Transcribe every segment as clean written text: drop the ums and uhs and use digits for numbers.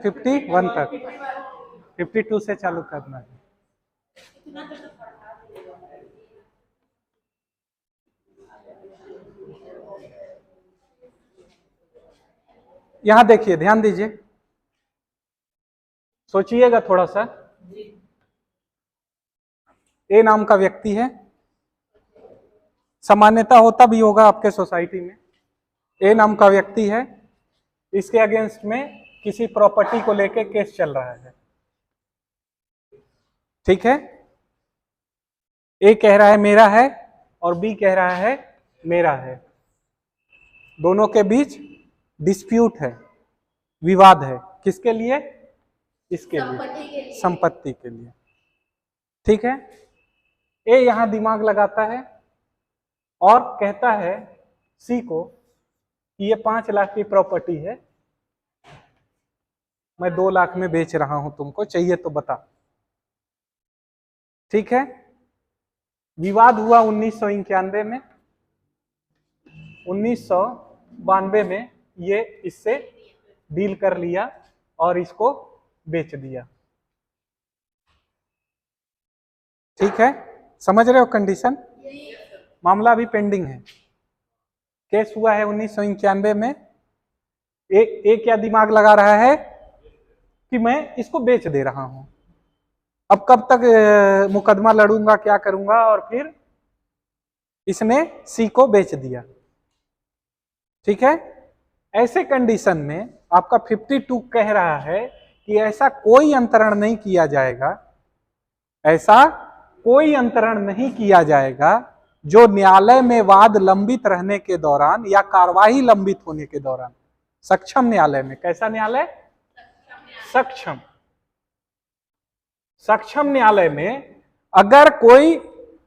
51 तक, 52 से चालू करना है। यहां देखिए, ध्यान दीजिए, सोचिएगा थोड़ा सा। ए नाम का व्यक्ति है, सामान्यता होता भी होगा आपके सोसाइटी में। ए नाम का व्यक्ति है, इसके अगेंस्ट में किसी प्रॉपर्टी को लेके केस चल रहा है, ठीक है। ए कह रहा है मेरा है और बी कह रहा है मेरा है। दोनों के बीच डिस्प्यूट है, विवाद है। किसके लिए? इसके लिए, संपत्ति के लिए, ठीक है। ए यहां दिमाग लगाता है और कहता है सी को कि ये 5 लाख की प्रॉपर्टी है, मैं 2 लाख में बेच रहा हूं, तुमको चाहिए तो बता, ठीक है। विवाद हुआ 1991 में। 1992 में ये इससे डील कर लिया और इसको बेच दिया, ठीक है। समझ रहे हो कंडीशन? मामला अभी पेंडिंग है। केस हुआ है 1991 में। एक क्या दिमाग लगा रहा है कि मैं इसको बेच दे रहा हूं, अब कब तक मुकदमा लड़ूंगा, क्या करूंगा, और फिर इसने सी को बेच दिया, ठीक है। ऐसे कंडीशन में आपका 52 कह रहा है कि ऐसा कोई अंतरण नहीं किया जाएगा, ऐसा कोई अंतरण नहीं किया जाएगा जो न्यायालय में वाद लंबित रहने के दौरान या कार्यवाही लंबित होने के दौरान, सक्षम न्यायालय में, कैसा न्यायालय? सक्षम, सक्षम न्यायालय में अगर कोई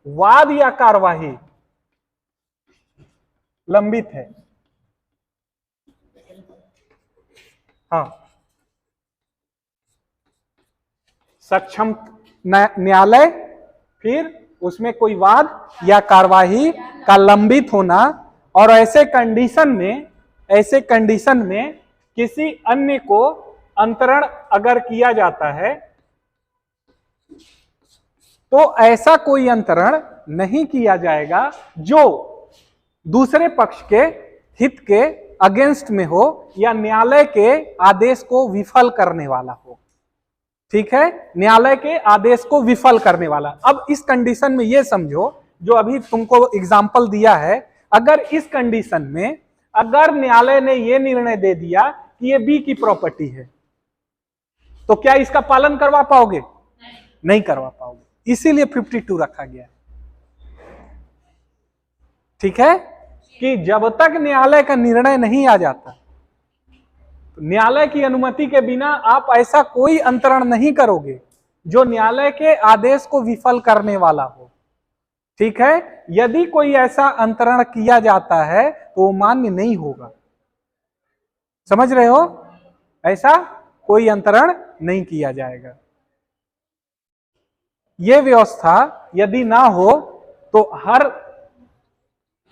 वाद या कार्यवाही लंबित है, हाँ, सक्षम न्यायालय, फिर उसमें कोई वाद या कार्यवाही का लंबित होना, और ऐसे कंडीशन में किसी अन्य को अंतरण अगर किया जाता है तो ऐसा कोई अंतरण नहीं किया जाएगा जो दूसरे पक्ष के हित के अगेंस्ट में हो या न्यायालय के आदेश को विफल करने वाला हो, ठीक है। न्यायालय के आदेश को विफल करने वाला। अब इस कंडीशन में यह समझो, जो अभी तुमको एग्जाम्पल दिया है, अगर इस कंडीशन में अगर न्यायालय ने यह निर्णय दे दिया कि ये बी की प्रॉपर्टी है, तो क्या इसका पालन करवा पाओगे? नहीं करवा पाओगे, इसीलिए 52 रखा गया है, ठीक है। कि जब तक न्यायालय का निर्णय नहीं आ जाता, तो न्यायालय की अनुमति के बिना आप ऐसा कोई अंतरण नहीं करोगे जो न्यायालय के आदेश को विफल करने वाला हो, ठीक है। यदि कोई ऐसा अंतरण किया जाता है तो वो मान्य नहीं होगा, समझ रहे हो? ऐसा कोई अंतरण नहीं किया जाएगा। यह व्यवस्था यदि ना हो तो हर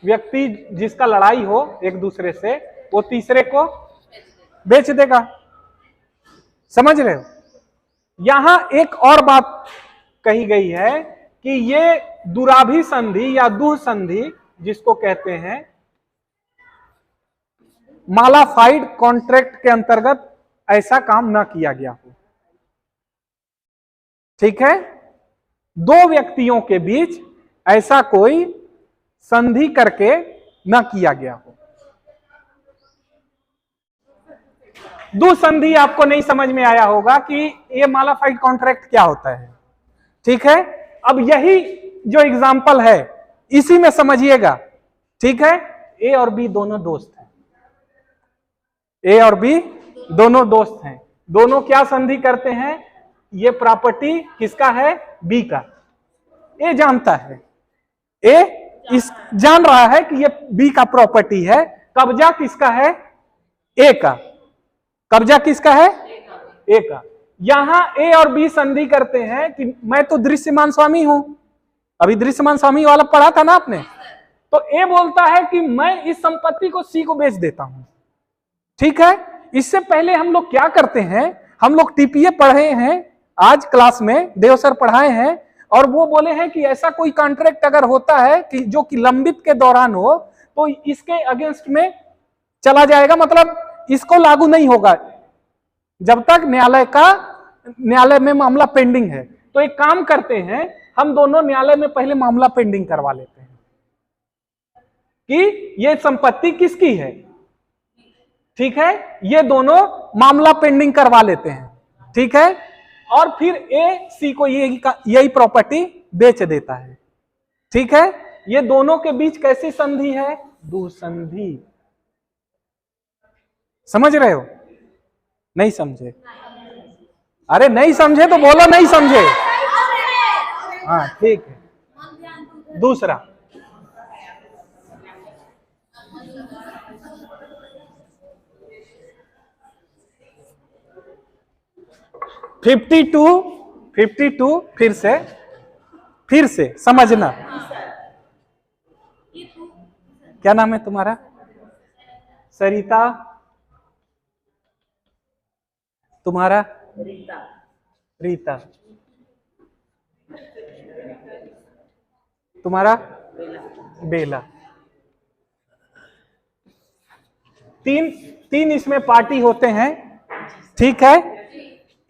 व्यक्ति जिसका लड़ाई हो एक दूसरे से, वो तीसरे को बेच देगा, समझ रहे हो? यहां एक और बात कही गई है कि ये दुराभि संधि या दुह संधि जिसको कहते हैं, मालाफाइड कॉन्ट्रैक्ट के अंतर्गत ऐसा काम ना किया गया हो, ठीक है। दो व्यक्तियों के बीच ऐसा कोई संधि करके न किया गया हो। दुसंधि आपको नहीं समझ में आया होगा कि ये मालाफाइड कॉन्ट्रैक्ट क्या होता है, ठीक है। अब यही जो एग्जाम्पल है इसी में समझिएगा, ठीक है। ए और बी दोनों दोस्त हैं, ए और बी दोनों दोस्त हैं। दोनों क्या संधि करते हैं? ये प्रॉपर्टी किसका है? बी का। ए जानता है, ए इस जान रहा है कि ये बी का प्रॉपर्टी है। कब्जा किसका है? ए का। कब्जा किसका है? ए का। यहां ए और बी संधि करते हैं कि मैं तो दृश्यमान स्वामी हूं, अभी दृश्यमान स्वामी वाला पढ़ा था ना आपने। तो ए बोलता है कि मैं इस संपत्ति को सी को बेच देता हूं, ठीक है। इससे पहले हम लोग क्या करते हैं, हम लोग टीपीए पढ़े हैं आज क्लास में, देव सर पढ़ाए हैं, और वो बोले हैं कि ऐसा कोई कॉन्ट्रैक्ट अगर होता है कि जो कि लंबित के दौरान हो तो इसके अगेंस्ट में चला जाएगा, मतलब इसको लागू नहीं होगा जब तक न्यायालय में मामला पेंडिंग है। तो एक काम करते हैं, हम दोनों न्यायालय में पहले मामला पेंडिंग करवा लेते हैं कि ये संपत्ति किसकी है। ठीक है, ये दोनों मामला पेंडिंग करवा लेते हैं, ठीक है, और फिर ए सी को यही प्रॉपर्टी बेच देता है। ठीक है, ये दोनों के बीच कैसी संधि है? दुसंधि। समझ रहे हो? नहीं समझे? अरे नहीं समझे तो बोलो नहीं समझे। हाँ ठीक है। दूसरा, फिफ्टी टू फिर से समझना। क्या नाम है तुम्हारा? सरिता। तुम्हारा? रीता। तुम्हारा? बेला। तीन इसमें पार्टी होते हैं, ठीक है।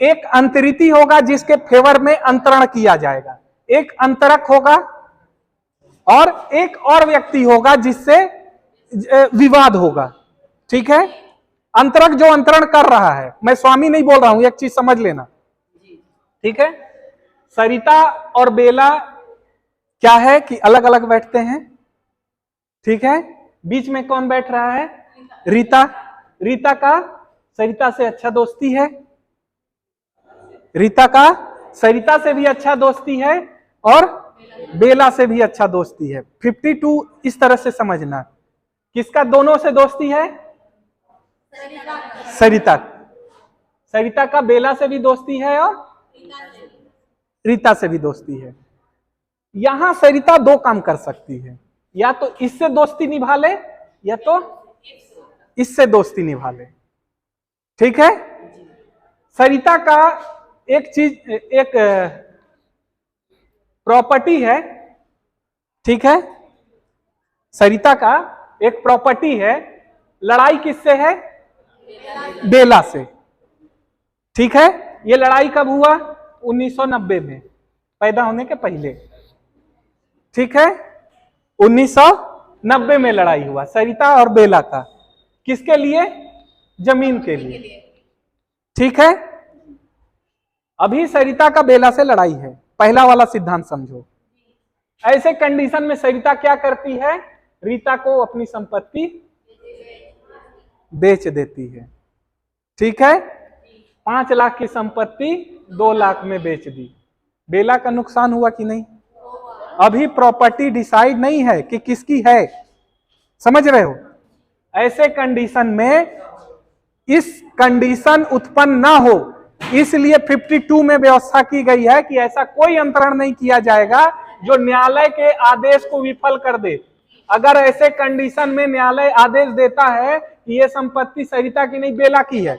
एक अंतरिति होगा जिसके फेवर में अंतरण किया जाएगा, एक अंतरक होगा, और एक और व्यक्ति होगा जिससे विवाद होगा। ठीक है, अंतरक जो अंतरण कर रहा है, मैं स्वामी नहीं बोल रहा हूं, एक चीज समझ लेना। ठीक है, सरिता और बेला क्या है कि अलग अलग बैठते हैं। ठीक है, बीच में कौन बैठ रहा है? रीता। रीता का सरिता से अच्छा दोस्ती है, रीता का सरिता से भी अच्छा दोस्ती है, और बेला से भी अच्छा दोस्ती है। 52 इस तरह से समझना, किसका दोनों से दोस्ती है? सरिता। सरिता का बेला से भी दोस्ती है और रीता से भी दोस्ती है। यहां सरिता दो काम कर सकती है, या तो इससे दोस्ती निभा ले या तो इससे दोस्ती निभा ले। ठीक है, सरिता का एक प्रॉपर्टी है, ठीक है, सरिता का एक प्रॉपर्टी है, लड़ाई किससे है? बेला से। ठीक है, ये लड़ाई कब हुआ? 1990 में, पैदा होने के पहले। ठीक है, 1990 में लड़ाई हुआ सरिता और बेला का। किसके लिए? जमीन के लिए। ठीक है, अभी सरिता का बेला से लड़ाई है, पहला वाला सिद्धांत समझो। ऐसे कंडीशन में सरिता क्या करती है? रीता को अपनी संपत्ति बेच देती है। ठीक है, 5 लाख की संपत्ति 2 लाख में बेच दी। बेला का नुकसान हुआ कि नहीं? अभी प्रॉपर्टी डिसाइड नहीं है कि किसकी है, समझ रहे हो? ऐसे कंडीशन में इस कंडीशन उत्पन्न ना हो, इसलिए 52 में व्यवस्था की गई है कि ऐसा कोई अंतरण नहीं किया जाएगा जो न्यायालय के आदेश को विफल कर दे। अगर ऐसे कंडीशन में न्यायालय आदेश देता है कि यह संपत्ति सरिता की नहीं बेला की है,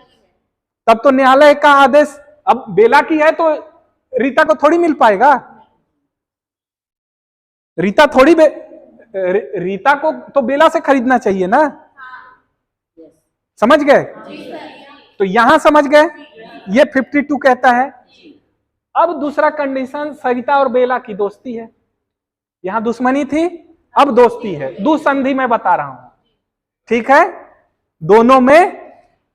तब तो न्यायालय का आदेश, अब बेला की है तो रीता को थोड़ी मिल पाएगा। रीता को तो बेला से खरीदना चाहिए ना। समझ गए? तो यहां समझ गए, ये 52 कहता है। अब दूसरा कंडीशन, सरिता और बेला की दोस्ती है, यहां दुश्मनी थी, अब दोस्ती है, दुसंधि में बता रहा हूं। ठीक है, दोनों में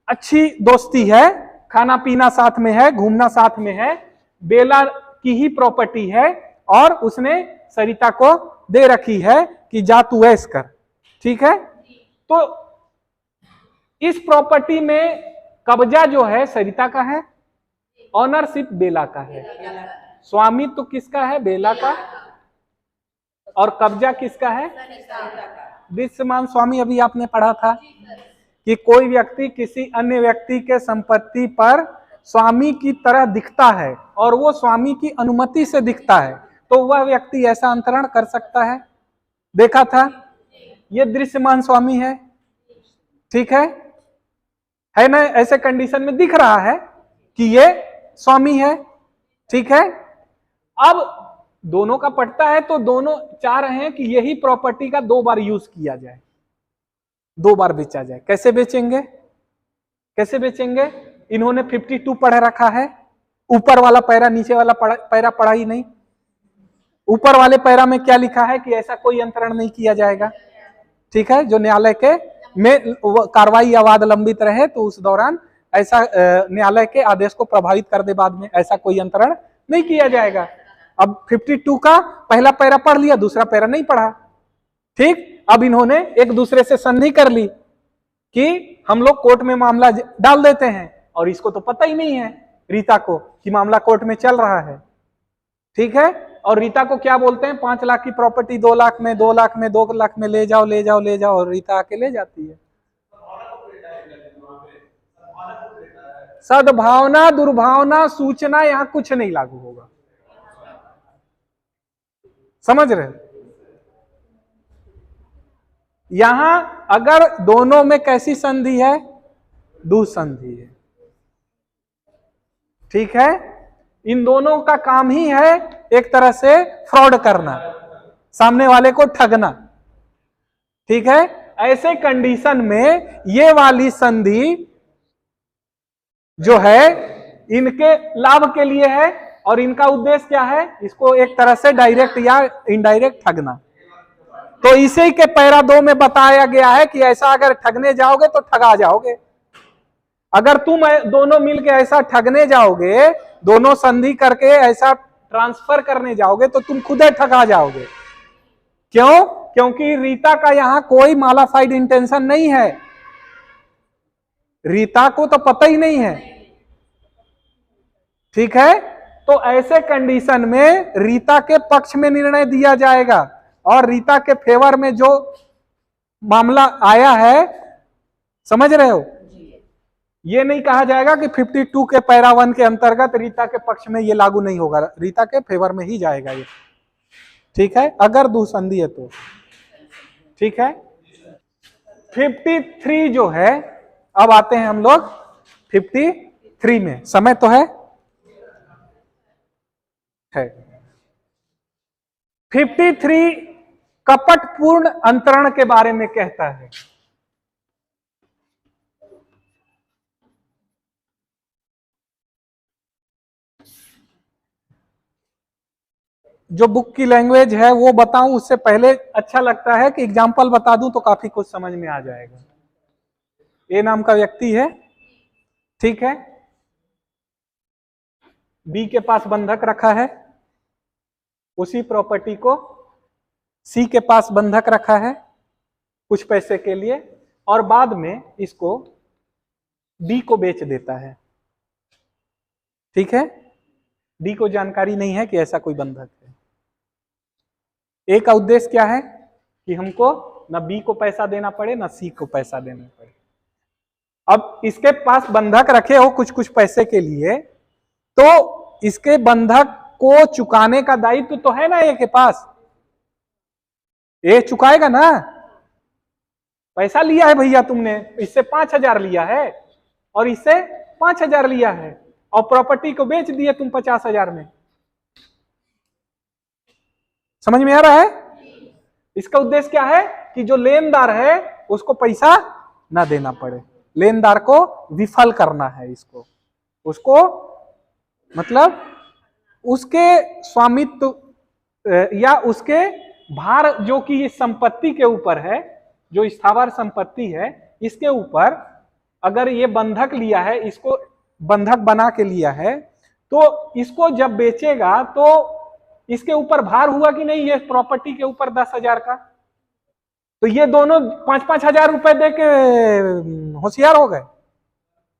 अच्छी दोस्ती है, खाना पीना साथ में है, घूमना साथ में है, बेला की ही प्रॉपर्टी है और उसने सरिता को दे रखी है कि जा तू ऐश कर। ठीक है, तो इस प्रॉपर्टी में कब्जा जो है सरिता का है, ऑनरशिप बेला का है, स्वामित्व तो किसका है? बेला का, और कब्जा किसका है? दृश्यमान स्वामी। अभी आपने पढ़ा था कि कोई व्यक्ति किसी अन्य व्यक्ति के संपत्ति पर स्वामी की तरह दिखता है और वो स्वामी की अनुमति से दिखता है, तो वह व्यक्ति ऐसा अंतरण कर सकता है। देखा था, ये दृश्यमान स्वामी है। ठीक है ना? ऐसे कंडीशन में दिख रहा है, कि ये स्वामी है, ठीक है। अब दोनों का पटता है तो दोनों चाह रहे हैं कि यही प्रॉपर्टी का 2 बार यूज किया जाए, 2 बार बेचा जाए। कैसे बेचेंगे, कैसे बेचेंगे? इन्होंने 52 पढ़ रखा है, ऊपर वाला पैरा नीचे वाला पैरा पढ़ा ही नहीं। ऊपर वाले पैरा में क्या लिखा है कि ऐसा कोई अंतरण नहीं किया जाएगा, ठीक है। जो न्यायालय के में कार्रवाई या वाद लंबित रहे तो उस दौरान ऐसा न्यायालय के आदेश को प्रभावित कर दे, बाद में ऐसा कोई अंतरण नहीं किया जाएगा। अब 52 का पहला पैरा पढ़ लिया, दूसरा पैरा नहीं पढ़ा, ठीक। अब इन्होंने एक दूसरे से संधि कर ली कि हम लोग कोर्ट में मामला डाल देते हैं, और इसको तो पता ही नहीं है रीता को कि मामला कोर्ट में चल रहा है, ठीक है। और रीता को क्या बोलते हैं, 5 लाख की प्रॉपर्टी 2 लाख में, 2 लाख में, 2 लाख में ले जाओ ले जाओ ले जाओ, और रीता आके ले जाती है। सद्भावना दुर्भावना सूचना यहां कुछ नहीं लागू होगा, समझ रहे? यहां अगर दोनों में कैसी संधि है, दुसंधि है, ठीक है। इन दोनों का काम ही है एक तरह से फ्रॉड करना, सामने वाले को ठगना, ठीक है। ऐसे कंडीशन में ये वाली संधि जो है इनके लाभ के लिए है, और इनका उद्देश्य क्या है, इसको एक तरह से डायरेक्ट या इनडायरेक्ट ठगना। तो इसी के पैरा 2 में बताया गया है कि ऐसा अगर ठगने जाओगे तो ठगा जाओगे। अगर तुम दोनों मिलके ऐसा ठगने जाओगे, दोनों संधि करके ऐसा ट्रांसफर करने जाओगे तो तुम खुद ही ठगा जाओगे। क्यों? क्योंकि रीता का यहां कोई मालाफाइड इंटेंशन नहीं है, रीता को तो पता ही नहीं है, ठीक है। तो ऐसे कंडीशन में रीता के पक्ष में निर्णय दिया जाएगा, और रीता के फेवर में जो मामला आया है, समझ रहे हो, ये नहीं कहा जाएगा कि 52 के पैरा 1 के अंतर्गत रीता के पक्ष में ये लागू नहीं होगा, रीता के फेवर में ही जाएगा ये, ठीक है, अगर दुसंधि है तो, ठीक है। 53 जो है, अब आते हैं हम लोग 53 में, समय तो है 53 कपटपूर्ण अंतरण के बारे में कहता है। जो बुक की लैंग्वेज है वो बताऊं उससे पहले अच्छा लगता है कि एग्जाम्पल बता दूं तो काफी कुछ समझ में आ जाएगा। ए नाम का व्यक्ति है, ठीक है, बी के पास बंधक रखा है, उसी प्रॉपर्टी को सी के पास बंधक रखा है कुछ पैसे के लिए, और बाद में इसको डी को बेच देता है, ठीक है। डी को जानकारी नहीं है कि ऐसा कोई बंधक है। ए का उद्देश्य क्या है कि हमको ना बी को पैसा देना पड़े ना सी को पैसा देना पड़े। अब इसके पास बंधक रखे हो कुछ कुछ पैसे के लिए, तो इसके बंधक को चुकाने का दायित्व तो है ना ए के पास, ए चुकाएगा ना। पैसा लिया है भैया तुमने, इससे 5,000 लिया है और इससे 5,000 लिया है, और प्रॉपर्टी को बेच दिए तुम 50,000 में। समझ में आ रहा है? इसका उद्देश्य क्या है कि जो लेनदार है उसको पैसा ना देना पड़े, लेनदार को विफल करना है, इसको उसको मतलब उसके स्वामित्व या उसके भार जो कि इस संपत्ति के ऊपर है, जो स्थावर संपत्ति है, इसके ऊपर अगर ये बंधक लिया है, इसको बंधक बना के लिया है, तो इसको जब बेचेगा तो इसके ऊपर भार हुआ कि नहीं, ये प्रॉपर्टी के ऊपर 10,000 का, तो ये दोनों 5-5 हजार रुपए दे के होशियार हो गए।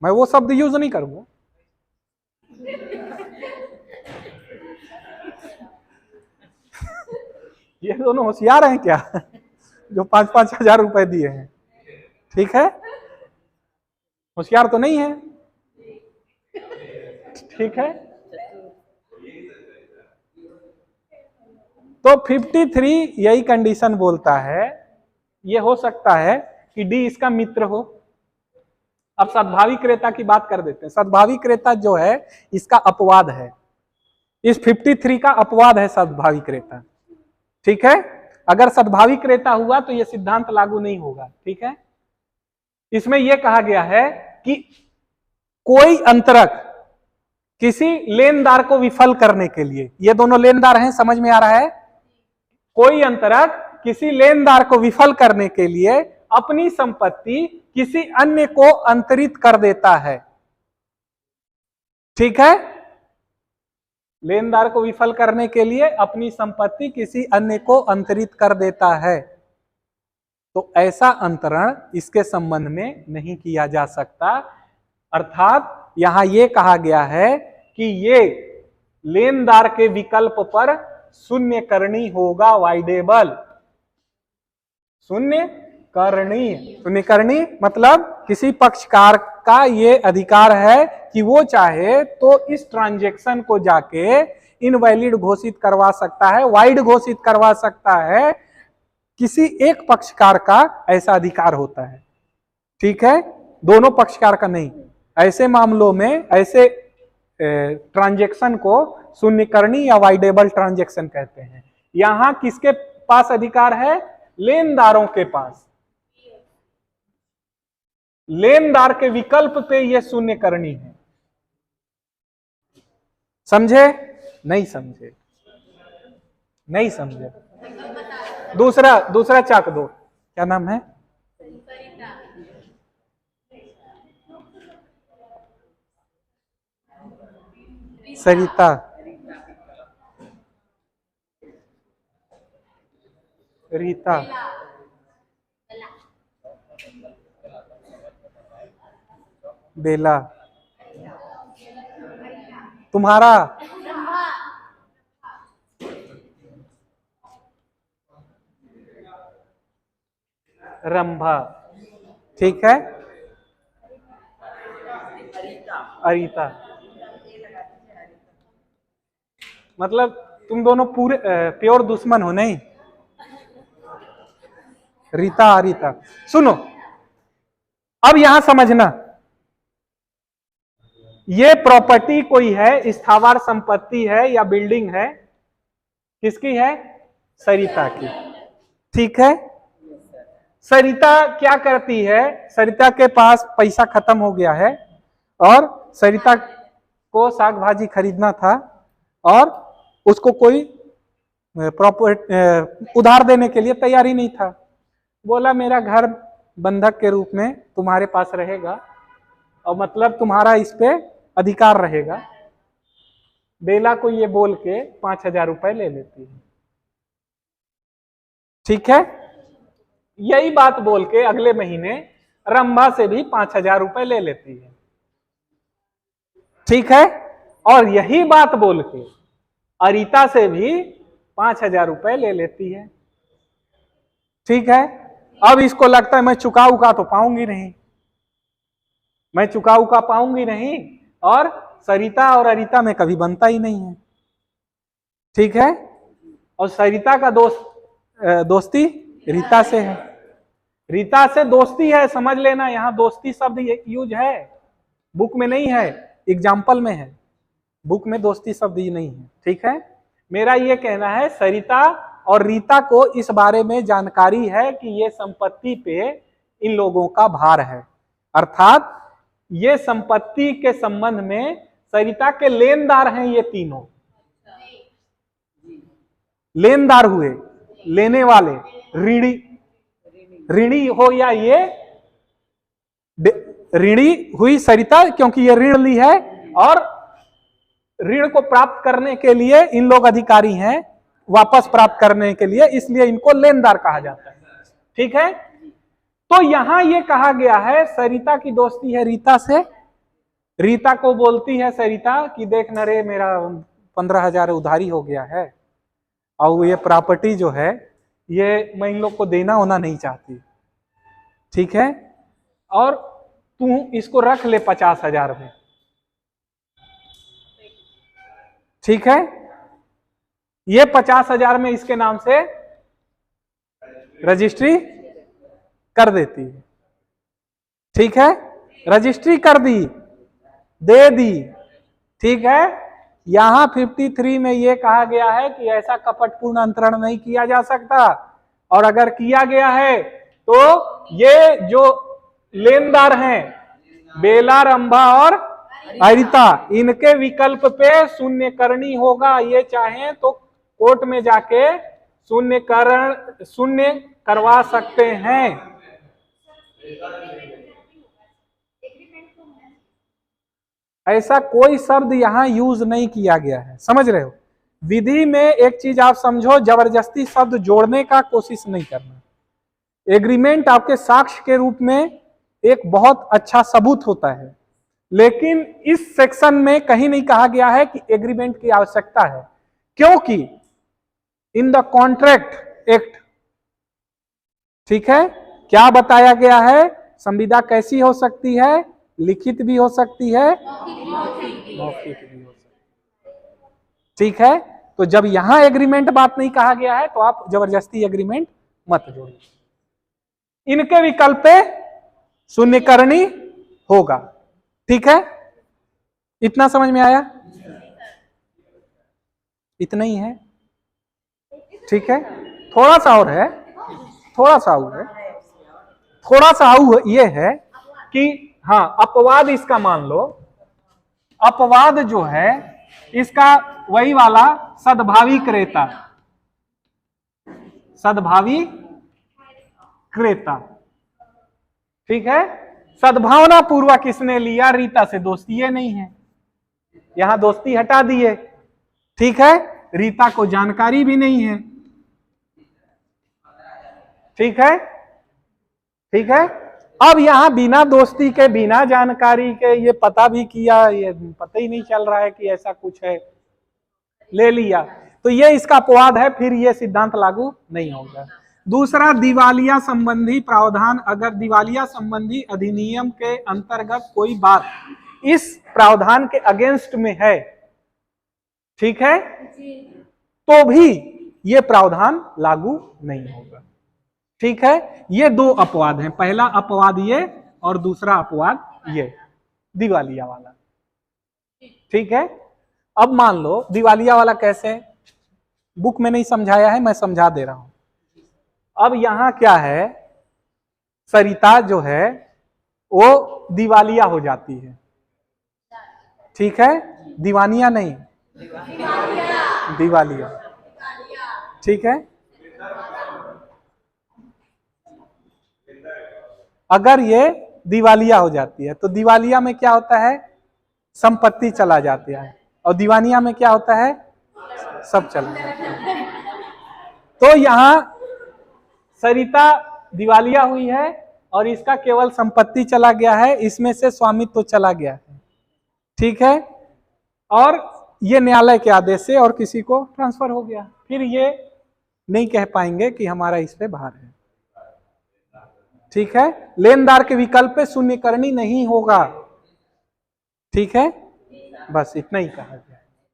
मैं वो शब्द यूज नहीं करूंगा, ये दोनों होशियार हैं क्या जो 5-5 हजार रुपए दिए हैं, ठीक है, होशियार तो नहीं है, ठीक है। तो 53 यही कंडीशन बोलता है, ये हो सकता है कि डी इसका मित्र हो, अब सद्भावी क्रेता की बात कर देते हैं। सद्भावी क्रेता जो है इसका अपवाद है, इस 53 का अपवाद है सद्भावी क्रेता। ठीक है, अगर सद्भावी क्रेता हुआ तो यह सिद्धांत लागू नहीं होगा। ठीक है, इसमें यह कहा गया है कि कोई अंतरक किसी लेनदार को विफल करने के लिए, ये दोनों लेनदार हैं, समझ में आ रहा है, कोई अंतरक किसी लेनदार को विफल करने के लिए अपनी संपत्ति किसी अन्य को अंतरित कर देता है। ठीक है, लेनदार को विफल करने के लिए अपनी संपत्ति किसी अन्य को अंतरित कर देता है, तो ऐसा अंतरण इसके संबंध में नहीं किया जा सकता। अर्थात यहां यह कहा गया है कि ये लेनदार के विकल्प पर शून्य करनी होगा, वाइडेबल शून्य करनी मतलब किसी पक्षकार का ये अधिकार है कि वो चाहे तो इस ट्रांजैक्शन को जाके इनवैलिड घोषित करवा सकता है, वाइड घोषित करवा सकता है। किसी एक पक्षकार का ऐसा अधिकार होता है। ठीक है, दोनों पक्षकार का नहीं। ऐसे मामलों में ऐसे ट्रांजैक्शन को शून्यकरणी या वाइडेबल ट्रांजैक्शन कहते हैं। यहां किसके पास अधिकार है? लेनदारों के पास। लेनदार के विकल्प पे यह शून्यकरणी है। समझे? नहीं समझे? नहीं समझे? दूसरा चाक दो। क्या नाम है? सरिता। रीता। बेला। तुम्हारा? रंभा। ठीक है, अरीता। मतलब तुम दोनों पूरे प्योर दुश्मन हो नहीं? रीता अरीता। सुनो, अब यहां समझना, ये प्रॉपर्टी कोई है, स्थावर संपत्ति है या बिल्डिंग है, किसकी है? सरिता की। ठीक है, सरिता क्या करती है? सरिता के पास पैसा खत्म हो गया है और सरिता को साग भाजी खरीदना था और उसको कोई उधार देने के लिए तैयारी नहीं था। बोला मेरा घर बंधक के रूप में तुम्हारे पास रहेगा और मतलब तुम्हारा इस पे अधिकार रहेगा। बेला को ये बोल के 5,000 रुपए ले लेती है। ठीक है, यही बात बोल के अगले महीने रंभा से भी 5,000 रुपए ले लेती है। ठीक है, और यही बात बोल के अरीता से भी 5,000 रुपए ले लेती है। ठीक है, अब इसको लगता है मैं चुकाऊ का तो पाऊंगी नहीं, मैं चुकाऊ का पाऊंगी नहीं, और सरिता और अरीता में कभी बनता ही नहीं है। ठीक है, और सरिता का दोस्ती रीता से है। रीता से दोस्ती है, समझ लेना, यहां दोस्ती शब्द यूज है, बुक में नहीं है, एग्जाम्पल में है, बुक में दोस्ती शब्द ही नहीं है। ठीक है, मेरा यह कहना है सरिता और रीता को इस बारे में जानकारी है कि ये संपत्ति पे इन लोगों का भार है, अर्थात ये संपत्ति के संबंध में सरिता के लेनदार हैं। ये तीनों लेनदार हुए, लेने वाले, ऋणी हो या ये ऋणी हुई सरिता क्योंकि ये ऋण ली है और ऋण को प्राप्त करने के लिए इन लोग अधिकारी हैं, वापस प्राप्त करने के लिए, इसलिए इनको लेनदार कहा जाता है। ठीक है, तो यहां ये कहा गया है सरिता की दोस्ती है रीता से। रीता को बोलती है सरिता कि देख न रे, मेरा 15,000 उधारी हो गया है और ये प्रॉपर्टी जो है ये मैं इन लोग को देना होना नहीं चाहती। ठीक है, और तू इसको रख ले 50,000 में। ठीक है, ये 50,000 में इसके नाम से रजिस्ट्री कर देती है। ठीक है, रजिस्ट्री कर दी, दे दी, ठीक है। यहां 53 में ये कहा गया है कि ऐसा कपटपूर्ण अंतरण नहीं किया जा सकता, और अगर किया गया है तो ये जो लेनदार हैं बेला, रंभा और अरिता, इनके विकल्प पे शून्यकरणी होगा। ये चाहें तो कोर्ट में जाके शून्य करवा सकते हैं। ऐसा कोई शब्द यहां यूज नहीं किया गया है, समझ रहे हो। विधि में एक चीज आप समझो, जबरदस्ती शब्द जोड़ने का कोशिश नहीं करना। एग्रीमेंट आपके साक्ष्य के रूप में एक बहुत अच्छा सबूत होता है, लेकिन इस सेक्शन में कहीं नहीं कहा गया है कि एग्रीमेंट की आवश्यकता है, क्योंकि इन द कॉन्ट्रैक्ट एक्ट, ठीक है, क्या बताया गया है, संविदा कैसी हो सकती है, लिखित भी हो सकती है, मौखिक भी हो सकती है, ठीक है। तो जब यहां एग्रीमेंट बात नहीं कहा गया है तो आप जबरदस्ती एग्रीमेंट मत जोड़िए। इनके विकल्प पे शून्यकरणी होगा, ठीक है। इतना समझ में आया? इतना ही है, ठीक है। थोड़ा सा और है, थोड़ा सा और है, थोड़ा सा और ये है कि हाँ, अपवाद इसका मान लो, अपवाद जो है इसका वही वाला सद्भावी क्रेता, सद्भावी क्रेता, ठीक है। सद्भावना पूर्वक इसने लिया, रीता से दोस्ती ये नहीं है, यहां दोस्ती हटा दिए, ठीक है। रीता को जानकारी भी नहीं है, ठीक है, ठीक है। अब यहां बिना दोस्ती के, बिना जानकारी के ये पता भी किया, ये पता ही नहीं चल रहा है कि ऐसा कुछ है, ले लिया, तो ये इसका अपवाद है, फिर ये सिद्धांत लागू नहीं होगा। दूसरा, दिवालिया संबंधी प्रावधान, अगर दिवालिया संबंधी अधिनियम के अंतर्गत कोई बात इस प्रावधान के अगेंस्ट में है, ठीक है, तो भी ये प्रावधान लागू नहीं होगा, ठीक है। ये दो अपवाद हैं, पहला अपवाद ये और दूसरा अपवाद ये दिवालिया वाला, ठीक है। अब मान लो दिवालिया वाला कैसे, बुक में नहीं समझाया है, मैं समझा दे रहा हूं। अब यहां क्या है, सरिता जो है वो दिवालिया हो जाती है, ठीक है, दीवानिया नहीं, दिवालिया, ठीक है। अगर ये दिवालिया हो जाती है तो दिवालिया में क्या होता है, संपत्ति चला जाती है, और दीवानिया में क्या होता है, सब चला जाता है। तो यहां सरिता दिवालिया हुई है और इसका केवल संपत्ति चला गया है, इसमें से स्वामित्व तो चला गया है, ठीक है, और ये न्यायालय के आदेश से और किसी को ट्रांसफर हो गया, फिर ये नहीं कह पाएंगे कि हमारा इस पे भार है, ठीक है। लेनदार के विकल्प पे शून्यकरणी नहीं होगा, ठीक है, बस इतना ही कहा गया।